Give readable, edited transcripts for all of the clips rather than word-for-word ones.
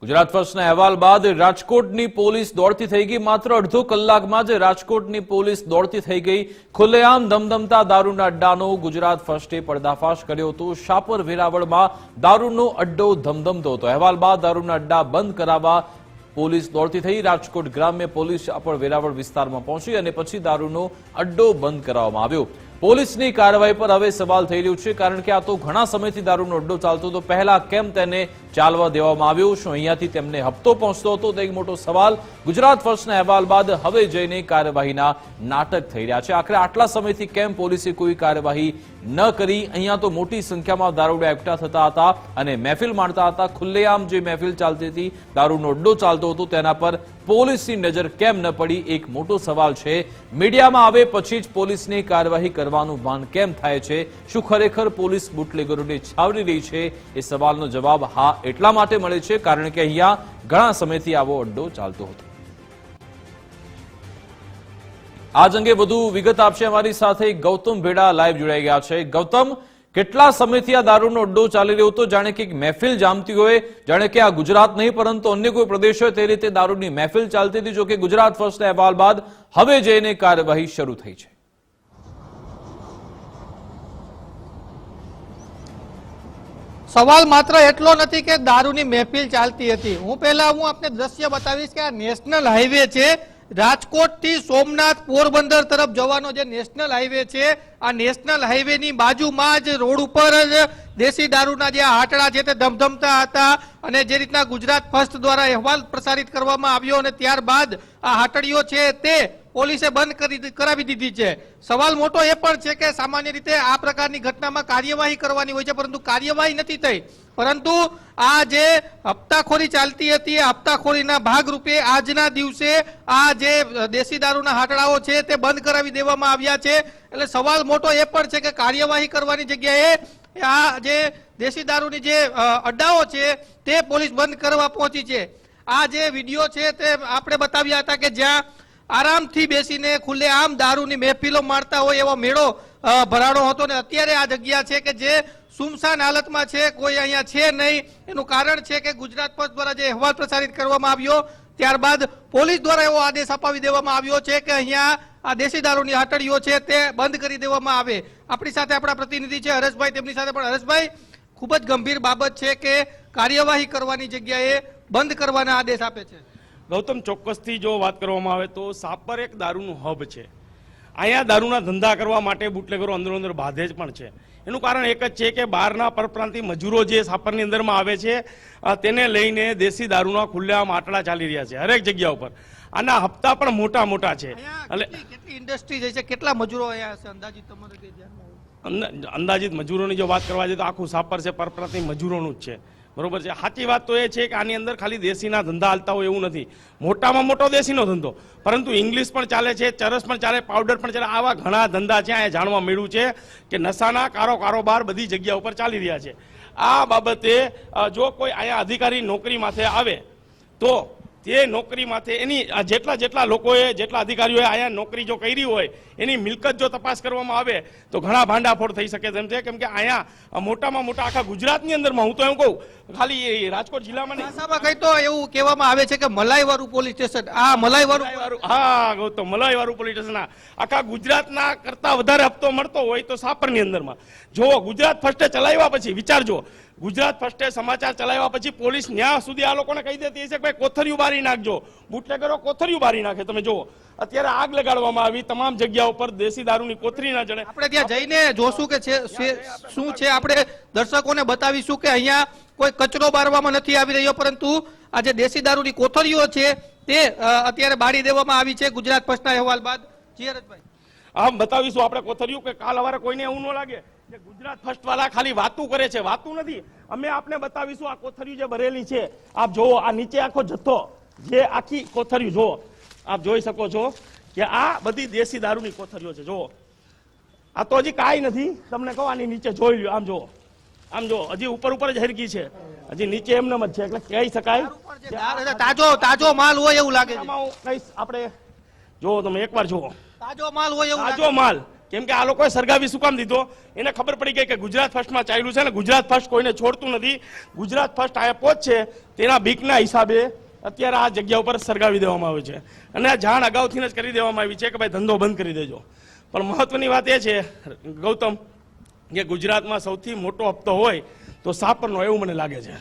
ગુજરાત ફર્સ્ટના અહેવાલ બાદ રાજકોટની પોલીસ દોડતી થઈ ગઈ। માત્ર અડધો કલાકમાં જ રાજકોટની પોલીસ દોડતી થઈ ગઈ। ખુલ્લેઆમ ધમધમતા દારૂના અડ્ડાનો ગુજરાત ફર્સ્ટે પર્દાફાશ કર્યો હતો। શાપર વેરાવળમાં દારૂનો અડ્ડો ધમધમતો હતો। અહેવાલ બાદ દારૂના અડ્ડા બંધ કરાવવા પોલીસ દોડતી થઈ। રાજકોટ ગ્રામ્ય પોલીસ શાપર વેરાવળ વિસ્તારમાં પહોંચી અને પછી દારૂનો અડ્ડો બંધ કરાવવામાં આવ્યો। પોલીસની કાર્યવાહી પર હવે સવાલ થઈ રહ્યો છે, કારણ કે આ તો ઘણા સમયથી દારૂનો અડ્ડો ચાલતો હતો, પહેલા કેમ તેને ચાલવા દેવામાં આવ્યો? શું અહીંયાથી તેમને હપ્તો પહોંચતો હતો? તો એક મોટો સવાલ ગુજરાત ફર્સ્ટના અહેવાલ બાદ હવે જઈને કાર્યવાહીના નાટક થઈ રહ્યા છે। આખરે આટલા સમયથી કેમ પોલીસે કોઈ કાર્યવાહી ન કરી? અહીંયા તો મોટી સંખ્યામાં દારૂડિયા એકઠા થતા હતા અને મહેફિલ માણતા હતા। ખુલ્લેઆમ જે મહેફિલ ચાલતી હતી, દારૂનો અડ્ડો ચાલતો હતો, તેના પર પોલીસની નજર કેમ ન પડી? એક મોટો સવાલ છે। મીડિયામાં આવે પછી જ પોલીસની કાર્યવાહી કરવાનું ભાન કેમ થાય છે? શું ખરેખર પોલીસ બુટલેગરોને છાવરી રહી છે? એ સવાલનો જવાબ હા એટલા માટે મળે છે કારણ કે અહીંયા ઘણા સમયથી આવો અડ્ડો ચાલતો હતો। આ અંગે વધુ વિગત આપશે અમારી સાથે ગૌતમ ભેડા લાઈવ જોડાઈ ગયા છે। ગૌતમ, કેટલા સમયથી આ દારૂનો અડ્ડો ચાલી રહ્યો હતો? જાણે કે મહેફિલ જામતી હોય, જાણે કે આ ગુજરાત નહીં પરંતુ અન્ય કોઈ પ્રદેશ હોય તે રીતે દારૂની મહેફિલ ચાલતી હતી। જો કે ગુજરાત ફર્સ્ટના અહેવાલ બાદ હવે જઈને કાર્યવાહી શરૂ થઈ છે। સવાલ માત્ર એટલો નથી કે દારૂની મહેફિલ ચાલતી હતી। હું આપને દ્રશ્ય બતાવીશ કે આ નેશનલ હાઈવે છે, રાજકોટ થી સોમનાથ પોરબંદર તરફ જવાનો જે નેશનલ હાઈવે છે, આ નેશનલ હાઈવે ની બાજુમાં જ રોડ ઉપર જ દેશી દારૂના જે હાટડા છે તે ધમધમતા હતા અને જે રીતના ગુજરાત ફર્સ્ટ દ્વારા અહેવાલ પ્રસારિત કરવામાં આવ્યો અને ત્યારબાદ આ હાટડીઓ છે તે પોલીસે બંધ કરાવી દીધી છે। સવાલ મોટો એ પણ છે કે સામાન્ય રીતે આ પ્રકારની ઘટનામાં કાર્યવાહી કરવાની હોય છે, પરંતુ કાર્યવાહી નથી થઈ। પરંતુ આ જે હપ્તાખોરી ચાલતી હતી, હપ્તાખોરીના ભાગરૂપે આજના દિવસે આ જે દેશી દારૂના હાટડાઓ છે તે બંધ કરાવી દેવામાં આવ્યા છે। એટલે સવાલ મોટો એ પણ છે કે કાર્યવાહી કરવાની જગ્યાએ આ જે દેશી દારૂની જે અડ્ડાઓ છે તે પોલીસ બંધ કરવા પહોંચી છે। આ જે વિડીયો છે તે આપણે બતાવ્યા હતા કે જ્યાં આરામથી બેસીને ખુલ્લેઆમ દારૂની મહેફિલો મારતા હોય એવો મેળો ભરાણો હતો ને અત્યારે આ જગ્યા છે કે જે સુમસાન હાલતમાં છે, કોઈ અહીંયા છે નહીં। એનું કારણ છે કે ગુજરાત ફર્સ્ટ દ્વારા જે અહેવાલ પ્રસારિત કરવામાં આવ્યો ત્યારબાદ પોલીસ દ્વારા એવો આદેશ અપાવી દેવામાં આવ્યો છે કે અહીંયા આ દેશી દારૂની હાટડીઓ છે તે બંધ કરી દેવામાં આવે। આપણી સાથે આપણા પ્રતિનિધિ છે હરેશભાઈ, તેમની સાથે પણ હરેશભાઈ, ખૂબ જ ગંભીર બાબત છે કે કાર્યવાહી કરવાની જગ્યાએ બંધ કરવાના આદેશ આપે છે। ગૌતમ, ચોક્કસથી જો વાત કરવામાં આવે તો સાપર એક દારૂનું હબ છે। અહીંયા દારૂના ધંધા કરવા માટે બુટલેગરો અંદરો બાધે જ પણ છે। એનું કારણ એક જ છે કે બહારના પરપ્રાંતીય મજૂરો જે સાપરની અંદરમાં આવે છે તેને લઈને દેશી દારૂના ખુલ્લેઆમ આટલા ચાલી રહ્યા છે હરેક જગ્યા ઉપર। આના હપ્તા પણ મોટા મોટા છે। એટલે કેટલી ઇન્ડસ્ટ્રી છે, કેટલા મજૂરો અહીંયા છે અંદાજિત તમારે ધ્યાનમાં? અંદાજિત મજૂરોની જો વાત કરવા જાય તો આખું સાપર છે પરપ્રાંતીય મજૂરોનું જ છે, બરોબર છે। સાચી વાત તો એ છે કે આની અંદર ખાલી દેશીના ધંધા હાલતા હોય એવું નથી। મોટામાં મોટો દેશીનો ધંધો, પરંતુ ઇંગ્લિશ પણ ચાલે છે, ચરસ પણ ચાલે, પાવડર પણ ચાલે, આવા ઘણા ધંધા છે। અહીંયા જાણવા મળ્યું છે કે નશાના કારોબાર બધી જગ્યા ઉપર ચાલી રહ્યા છે। આ બાબતે જો કોઈ અહીંયા અધિકારી નોકરી માથે આવે તો તે નોકરી માથે એની જેટલા લોકોએ, જેટલા અધિકારીઓએ અહીંયા નોકરી જો કરી હોય એની મિલકત જો તપાસ કરવામાં આવે તો ઘણા ભાંડાફોડ થઈ શકે તેમ છે। કેમ કે અહીંયા મોટામાં મોટા આખા ગુજરાતની અંદરમાં, હું તો એમ કહું ખાલી રાજકોટ જિલ્લામાં કઈ તો એવું કહેવામાં આવે છે કે મલાઈવાળું પોલીસ સ્ટેશન, આ મલાઈવાળું, હા ગૌતમ, મલાઈવાળું પોલીસ સ્ટેશન આખા ગુજરાતના કરતા વધારે હપ્તો મળતો હોય તો સાપરની અંદરમાં। જો ગુજરાત ફર્સ્ટે ચલાવ્યા પછી વિચારજો, ગુજરાત ફર્સ્ટે સમાચાર ચલાવ્યા પછી પોલીસ ન્યા સુધી આ લોકોને કહી દેતી હશે કે ભાઈ કોથરિયું બારી નાખજો, બુટલેગરો કોથરિયું બારી નાખે। તમે જુઓ અત્યારે આગ લગાડવામાં આવી તમામ જગ્યા ઉપર દેશી દારૂની કોથરી ના જડે। આપણે ત્યાં જઈને જોશું કે શું છે, આપણે દર્શકોને બતાવીશું કે અહીંયા કોઈ કચરો બારવામાં નથી આવી રહ્યો, પરંતુ આ જે દેશી દારૂની કોથરીઓ છે તે અત્યારે બાળી દેવામાં આવી છે ગુજરાત ફર્સ્ટના અહેવાલ બાદ। જી હરેશભાઈ, આમ બતાવીશું આપણે કોથરિયું કે કાલ સવારે કોઈને એવું ન લાગે કે ગુજરાત ફર્સ્ટ વાળા ખાલી વાતું કરે છે। વાતું નથી, અમે આપને બતાવીશું આ કોથરિયું જે ભરેલી છે। આપ જોવો આ નીચે આખો જથ્થો, જે આખી કોથરિયું જોવો, આપ જોઈ શકો છો કે આ બધી દેશી દારૂની કોથરીઓ છે। જોવો આ તો હજી કાંઈ નથી, તમને કહો આની નીચે જોઈ લ્યો, આમ જો હજી ઉપર જ હરકી છે, હજી નીચે એમને જ છે, એટલે કહી શકાય તાજો માલ હોય એવું લાગે છે। આપણે જોવો, તમે એકવાર જોવો, તાજો માલ હોય એવું, તાજો માલ કેમ કે આ લોકોએ સળગાવી શું કામ દીધો? એને ખબર પડી ગઈ કે ગુજરાત ફર્સ્ટમાં ચાલ્યું છે ને ગુજરાત ફર્સ્ટ કોઈને છોડતું નથી. ગુજરાત ફર્સ્ટ અહીંયા પહોંચશે તેના બીકના હિસાબે અત્યારે આ જગ્યા ઉપર સળગાવી દેવામાં આવે છે. અને આ જાણ અગાઉથી જ કરી દેવામાં આવી છે કે ભાઈ ધંધો બંધ કરી દેજો. પણ મહત્વની વાત એ છે ગૌતમ કે ગુજરાતમાં સૌથી મોટો હપ્તો હોય તો સાપરનો, એવું મને લાગે છે.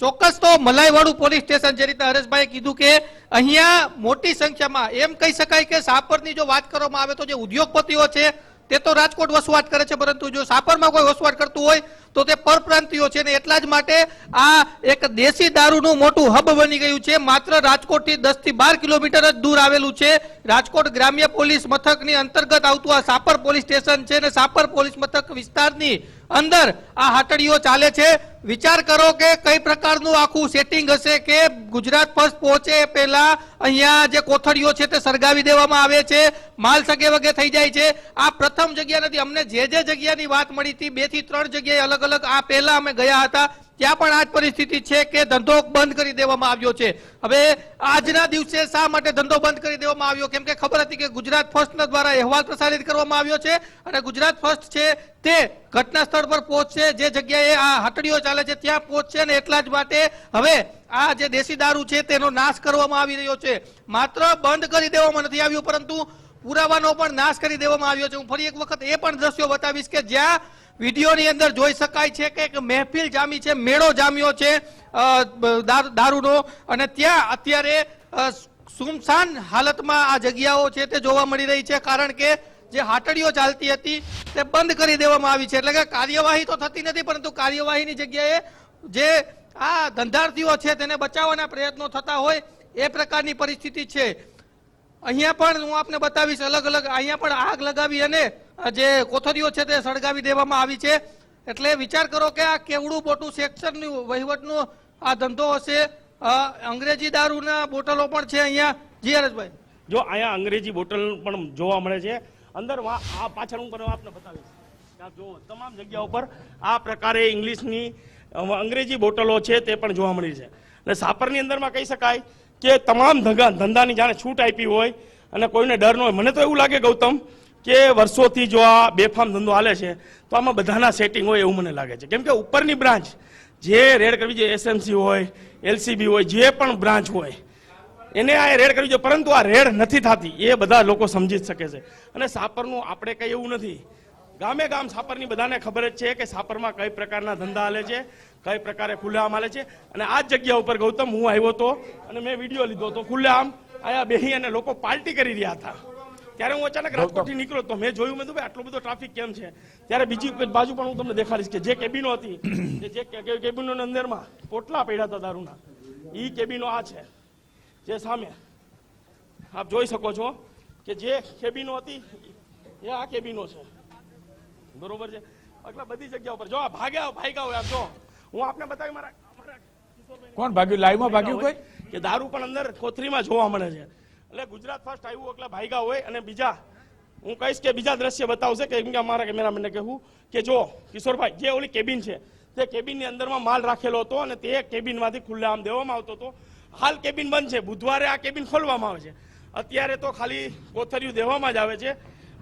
ચોક્કસ. તો મલાઈવાડું પોલીસ સ્ટેશન જે રીતે હરેશભાઈ કીધું કે અહીંયા મોટી સંખ્યામાં એમ કહી શકાય કે સાપરની જો વાત કરવામાં આવે તો જે ઉદ્યોગપતિઓ છે તે તો રાજકોટ વસવાટ કરે છે, પરંતુ જો સાપરમાં કોઈ વસવાટ કરતું હોય તો તે પરપ્રાંતિયો છે ને એટલા જ માટે આ એક દેશી દારૂનું મોટું હબ બની ગયું છે. માત્ર રાજકોટથી 10 થી 12 કિલોમીટર જ દૂર આવેલું છે. રાજકોટ ગ્રામ્ય પોલીસ મથકની અંતર્ગત આવતું આ સાપર પોલીસ સ્ટેશન છે ને સાપર પોલીસ મથક વિસ્તારની અંદર આ હાટડીઓ ચાલે છે. વિચાર કરો કે કઈ પ્રકારનું આખું સેટિંગ હશે કે ગુજરાત ફર્સ્ટ પહોંચે પહેલા અહીંયા જે કોથળીઓ છે તે સળગાવી દેવામાં આવે છે, માલ સગે વગે થઈ જાય છે. આ પ્રથમ જગ્યા નથી. અમને જે જગ્યાની વાત મળી હતી 2 થી 3 જગ્યાએ અલગ અલગ આ પહેલા અમે ગયા હતા, ત્યાં પણ આ જ પરિસ્થિતિ છે કે ધંધો બંધ કરી દેવામાં આવ્યો છે. હવે આજના દિવસે શા માટે ધંધો બંધ કરી દેવામાં આવ્યો? કેમ કે ખબર હતી કે ગુજરાત ફર્સ્ટ દ્વારા અહેવાલ પ્રસારિત કરવામાં આવ્યો છે અને ગુજરાત ફર્સ્ટ છે તે ઘટના સ્થળ પર પહોંચશે, જે જગ્યાએ આ હાટડીઓ ચાલે છે ત્યાં પહોંચશે ને એટલા જ માટે હવે આ જે દેશી દારૂ છે તેનો નાશ કરવામાં આવી રહ્યો છે. માત્ર બંધ કરી દેવામાં નથી આવ્યું પરંતુ પુરાવાનો પણ નાશ કરી દેવામાં આવ્યો છે. હું ફરી એક વખત એ પણ દ્રશ્યો બતાવીશ કે જ્યાં વિડીયોની અંદર જોઈ શકાય છે કે એક મહેફિલ જામી છે, મેળો જામ્યો છે દારૂનો, અને ત્યાં અત્યારે સુમસાન હાલતમાં આ જગ્યાઓ છે તે જોવા મળી રહી છે, કારણ કે જે હાટડીઓ ચાલતી હતી તે બંધ કરી દેવામાં આવી છે. એટલે કે કાર્યવાહી તો થતી નથી, પરંતુ કાર્યવાહીની જગ્યાએ જે આ ધંધાર્થીઓ છે તેને બચાવવાના પ્રયત્નો થતા હોય એ પ્રકારની પરિસ્થિતિ છે. અહીંયા પણ હું આપને બતાવીશ અલગ અલગ, અહીંયા પણ આગ લગાવી અને જે કોથળીઓ છે તે સળગાવી દેવામાં આવી છે. એટલે વિચાર કરો કે આ કેવડું મોટું સેક્શનનું વહીવટનો આ ધંધો હશે. અંગ્રેજી દારૂના બોટલો પણ છે અહીંયા. જી હરેશભાઈ, જો અહીંયા અંગ્રેજી બોટલ પણ જોવા મળે છે અંદર. આ પાછળ હું આપને બતાવીશ જો તમામ જગ્યા ઉપર આ પ્રકારે ઇંગ્લિશની અંગ્રેજી બોટલો છે તે પણ જોવા મળી છે. અને સાપરની અંદરમાં કહી શકાય કે તમામ ધંધાની જાણે છૂટ આપી હોય અને કોઈને ડર ન હોય. મને તો એવું લાગે ગૌતમ કે વર્ષોથી જો આ બેફામ ધંધો હાલે છે તો આમાં બધાના સેટિંગ હોય એવું મને લાગે છે. કેમ કે ઉપરની બ્રાન્ચ જે રેડ કરવી જોઈએ, એસએમસી હોય, એલસીબી હોય, જે પણ બ્રાન્ચ હોય એને આ રેડ કરવી જોઈએ, પરંતુ આ રેડ નથી થતી એ બધા લોકો સમજી જ શકે છે. અને સાપરનું આપણે કંઈ એવું નથી, ગામે ગામ સાપરની બધાને ખબર જ છે કે સાપરમાં કઈ પ્રકારના ધંધા હાલે છે, કઈ પ્રકારે ખુલ્લેઆમ હાલે છે. અને આ જ જગ્યા ઉપર ગૌતમ હું આવ્યો હતો અને મેં વિડીયો લીધો હતો, ખુલ્લેઆમ અહીંયા બેહી અને લોકો પાર્ટી કરી રહ્યા હતા. ત્યારે હું અચાનક રાજકોટથી નીકળ્યો તો મેં જોયું, મેં આટલો બધો ટ્રાફિક કેમ છે. ત્યારે બીજી બાજુ પણ હું તમને દેખાડીશ કે જે કેબિનો હતી, જે કેબિનોની અંદરમાં પોટલા પડ્યા હતા દારૂના, એ કેબિનો આ છે જે સામે આપ જોઈ શકો છો કે જે કેબિનો હતી એ આ કેબિનો છે, બરોબર છે. એટલે બધી જગ્યા ઉપર જો આ ભાગ્યા હોય. આપ જો હું આપને બતાવી મારા કોણ ભાગ્યું? લાઈવમાં ભાગ્યું કોઈ કે દારૂ પણ અંદર કોથરીમાં જોવા મળે છે. એટલે ગુજરાત ફર્સ્ટ આવ્યું એટલે ભાગ્યા હોય. અને બીજા હું કહીશ કે બીજા દ્રશ્ય બતાવશે કે અમારા કેમેરામેનને કહેવું કે જો કિશોરભાઈ જે ઓલી કેબિન છે તે કેબિનની અંદરમાં માલ રાખેલો હતો અને તે કેબિનમાંથી ખુલ્લેઆમ દેવામાં આવતો હતો. હાલ કેબિન બંધ છે, બુધવારે આ કેબિન ખોલવામાં આવે છે. અત્યારે તો ખાલી કોથરીયું દેવામાં જ આવે છે,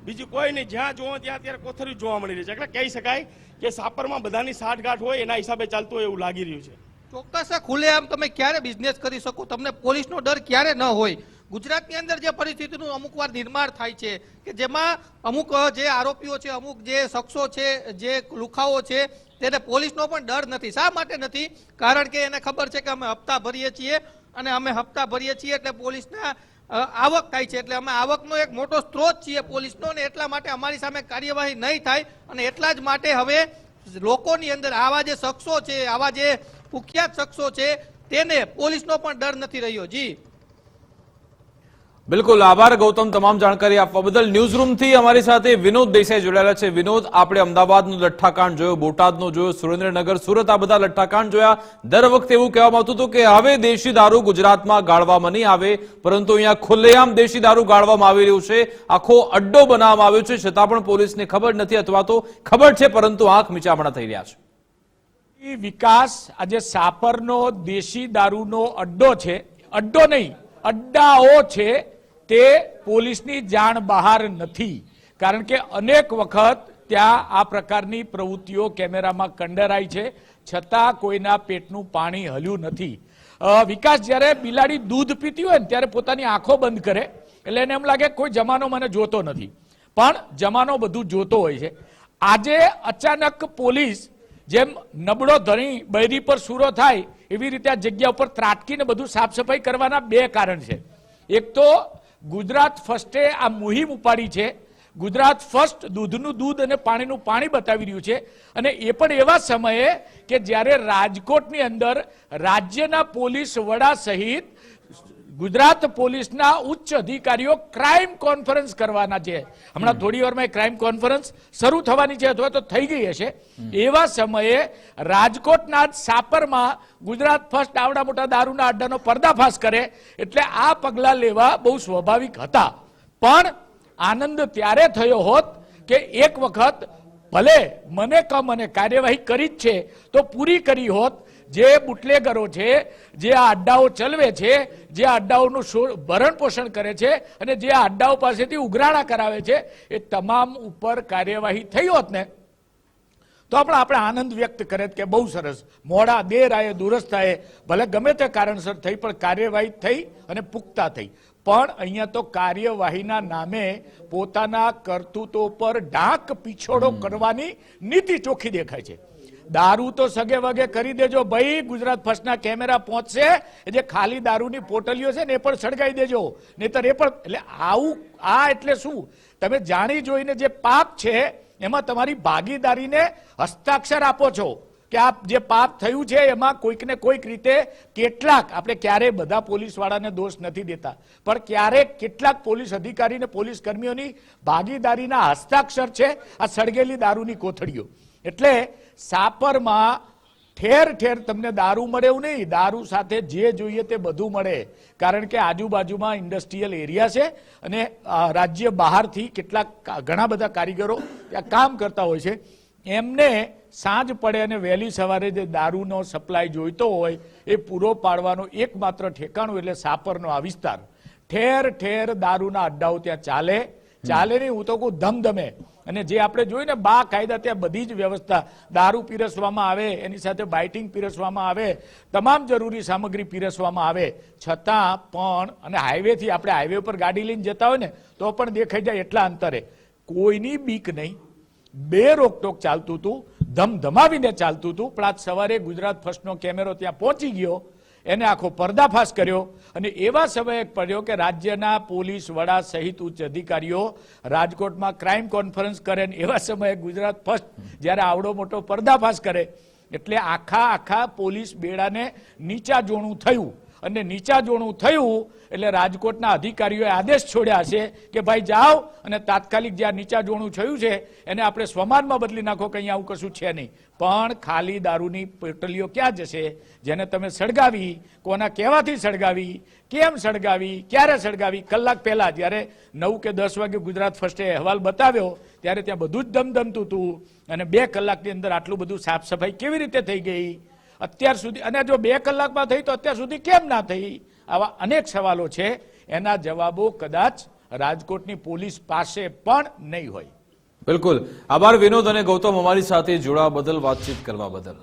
બીજું કોઈ નહીં. જ્યાં જોવો ત્યાં અત્યારે કોથરીયું જોવા મળી રહી છે. એટલે કહી શકાય કે સાપરમાં બધાની સાઠગાંઠ હોય એના હિસાબે ચાલતું હોય એવું લાગી રહ્યું છે. ચોક્કસ ખુલ્લેઆમ તમે ક્યારે બિઝનેસ કરી શકો, તમને પોલીસનો ડર ક્યારે ન હોય. ગુજરાતની અંદર જે પરિસ્થિતિનું અમુક વાર નિર્માણ થાય છે કે જેમાં અમુક જે આરોપીઓ છે, અમુક જે શખ્સો છે, જે લુખાઓ છે તેને પોલીસનો પણ ડર નથી. શા માટે નથી? કારણ કે એને ખબર છે કે અમે હપ્તા ભરીએ છીએ અને અમે હપ્તા ભરીએ છીએ એટલે પોલીસના આવક થાય છે, એટલે અમે આવકનો એક મોટો સ્ત્રોત છીએ પોલીસનો, અને એટલા માટે અમારી સામે કાર્યવાહી નહીં થાય. અને એટલા જ માટે હવે લોકોની અંદર આવા જે શખ્સો છે, આવા જે કુખ્યાત શખ્સો છે તેને પોલીસનો પણ ડર નથી રહ્યો. જી બિલકુલ, આભાર ગૌતમ તમામ જાણકારી આપવા બદલ. ન્યૂઝ રૂમથી અમારી સાથે વિનોદ દેસાઈ જોડાયેલા છે. વિનોદ, આપણે અમદાવાદનું લઠ્ઠાકાંડ જોયો, બોટાદનો જોયો, સુરેન્દ્રનગર, સુરત, આ બધા લઠ્ઠાકાંડ જોયા. દર વખતે એવું કહેવામાં આવતું હતું કે હવે દેશી દારૂ ગુજરાતમાં ગાળવામાં નહીં આવે, પરંતુ અહીંયા ખુલ્લેઆમ દેશી દારૂ ગાળવામાં આવી રહ્યું છે. આખો અડ્ડો બનાવવામાં આવ્યો છે, છતાં પણ પોલીસને ખબર નથી, અથવા તો ખબર છે પરંતુ આંખ મીચામણા થઈ રહ્યા છે. વિકાસ, આજે સાપરનો દેશી દારૂનો અડ્ડો છે, અડ્ડો નહીં અડ્ડાઓ છે, તે પોલીસની જાણ બહાર નથી. કારણ કે અનેક વખત ત્યાં આ પ્રકારની પ્રવૃત્તિઓ કેમેરામાં કંડરાઈ છે, છતાં કોઈના પેટનું પાણી હલ્યું નથી. વિકાસ, જ્યારે બિલાડી દૂધ પીતી હોય ને ત્યારે પોતાની આંખો બંધ કરે એટલે એને એમ લાગે કોઈ જમાનો મને જોતો નથી, પણ જમાનો બધું જોતો હોય છે. આજે અચાનક પોલીસ જેમ નબળો ધણી બૈરી પર સૂરો થાય એવી રીતે આ જગ્યા ઉપર ત્રાટકીને બધું સાફ સફાઈ કરવાના બે કારણ છે. એક તો ગુજરાત ફર્સ્ટે આ મુહિમ ઉપાડી છે. ગુજરાત ફર્સ્ટ દૂધનું દૂધ અને પાણીનું પાણી બતાવી રહ્યું છે, અને એ પણ એવા સમયે કે જ્યારે રાજકોટની અંદર રાજ્યના પોલીસ વડા સહિત ગુજરાત પોલીસના ઉચ્ચ અધિકારીઓ ક્રાઇમ કોન્ફરન્સ કરવાના છે. હમણાં થોડી વારમાં ક્રાઇમ કોન્ફરન્સ શરૂ થવાની છે અથવા તો થઈ ગઈ હશે. એવા સમયે રાજકોટના સાપરમાં ગુજરાત ફર્સ્ટ આવડા મોટા દારૂના અડ્ડાનો પર્દાફાશ કરે એટલે આ પગલાં લેવા બહુ સ્વાભાવિક હતા. પણ આનંદ ત્યારે થયો હોત કે એક વખત ભલે મને કમ અને કાર્યવાહી કરી જ છે તો પૂરી કરી હોત. જે બુટલેગરો છે, જે આ અડ્ડાઓ ચલાવે છે, જે આ અડ્ડાઓનું ભરણ પોષણ કરે છે અને જે આ અડ્ડાઓ પાસેથી ઉઘરાણા કરાવે છે, એ તમામ ઉપર કાર્યવાહી થઈ હોત ને તો આપણે આનંદ વ્યક્ત કરે કે બહુ સરસ, મોડા દેર આયે દુરસ્ત આયે, ભલે ગમે તે કારણસર થઈ પણ કાર્યવાહી થઈ અને પુખ્તા થઈ. પણ અહીંયા તો કાર્યવાહીના નામે પોતાના કરતૂતો પર ઢાંક પીછોડો કરવાની નીતિ ચોખ્ખી દેખાય છે. દારૂ તો સગે વગે કરી દેજો ભાઈ, ગુજરાત ફર્સ્ટના કેમેરા પહોંચશે, જે ખાલી દારૂની પોટલીઓ છે ને એ પણ સળગાઈ દેજો, નહીતર એ પણ. એટલે આવું આ એટલે શું? તમે જાણી જોઈને જે પાપ છે એમાં તમારી ભાગીદારીને હસ્તાક્ષર આપો છો કે આ જે પાપ થયું છે એમાં કોઈકને કોઈક રીતે કેટલાક, આપણે ક્યારેય બધા પોલીસ વાળાને દોષ નથી દેતા, પણ ક્યારેક કેટલાક પોલીસ અધિકારીને પોલીસ કર્મીઓની ભાગીદારીના હસ્તાક્ષર છે આ સળગેલી દારૂની કોથળીઓ. એટલે સાપરમાં ઠેર ઠેર તમને દારૂ મળે એવું નહીં, દારૂ સાથે જે જોઈએ તે બધું મળે. કારણ કે આજુબાજુમાં ઇન્ડસ્ટ્રીયલ એરિયા છે અને રાજ્ય બહારથી કેટલાક ઘણા બધા કારીગરો ત્યાં કામ કરતા હોય છે. એમને સાંજ પડે અને વહેલી સવારે જે દારૂનો સપ્લાય જોઈતો હોય એ પૂરો પાડવાનો એકમાત્ર ઠેકાણું એટલે સાપરનો આ વિસ્તાર. ઠેર ઠેર દારૂના અડ્ડાઓ ત્યાં ચાલે નહીં, હું તો કહું ધમધમે. અને જે આપણે જોયું ને બા કાયદા ત્યાં બધી જ વ્યવસ્થા, દારૂ પીરસવામાં આવે, એની સાથે બાઇટિંગ પીરસવામાં આવે, તમામ જરૂરી સામગ્રી પીરસવામાં આવે, છતાં પણ અને હાઈવેથી આપણે હાઈવે ઉપર ગાડી લઈને જતા હોય ને તો પણ દેખાઈ જાય એટલા અંતરે કોઈની બીક નહીં, બે રોકટોક ચાલતું હતું, ધમધમાવીને ચાલતું હતું. પણ આજ સવારે ગુજરાત ફર્સ્ટનો કેમેરો ત્યાં પહોંચી ગયો, એને આખો પર્દાફાશ કર્યો અને એવા સમયે પડ્યો કે રાજ્યના પોલીસ વડા સહિત ઉચ્ચ અધિકારીઓ રાજકોટમાં ક્રાઇમ કોન્ફરન્સ કરે ને એવા સમયે ગુજરાત ફર્સ્ટ જ્યારે આવડો મોટો પર્દાફાશ કરે એટલે આખા પોલીસ બેડાને નીચા જોણું થયું. અને નીચા જોણું થયું એટલે રાજકોટના અધિકારીઓએ આદેશ છોડ્યા છે કે ભાઈ જાઓ અને તાત્કાલિક જે આ નીચા જોણું થયું છે એને આપણે સ્વમાનમાં બદલી નાખો કે અહીંયા આવું કશું છે નહીં. પણ ખાલી દારૂની પોટલીઓ ક્યાં જશે જેને તમે સળગાવી, કોના કહેવાથી સળગાવી, કેમ સળગાવી, ક્યારે સળગાવી? કલાક પહેલા જ્યારે 9 કે 10 વાગે ગુજરાત ફર્સ્ટે અહેવાલ બતાવ્યો ત્યારે ત્યાં બધું જ ધમધમતું હતું અને 2 કલાકની અંદર આટલું બધું સાફ સફાઈ કેવી રીતે થઈ ગઈ અત્યાર સુધી? અને જો 2 કલાકમાં થઈ તો અત્યાર સુધી કેમ ના થઈ? આવા અનેક સવાલો છે, એના જવાબો કદાચ રાજકોટની પોલીસ પાસે પણ નહીં હોય. બિલકુલ આભાર વિનોદ અને ગૌતમ, અમારી સાથે જોડાવા બદલ, વાતચીત કરવા બદલ.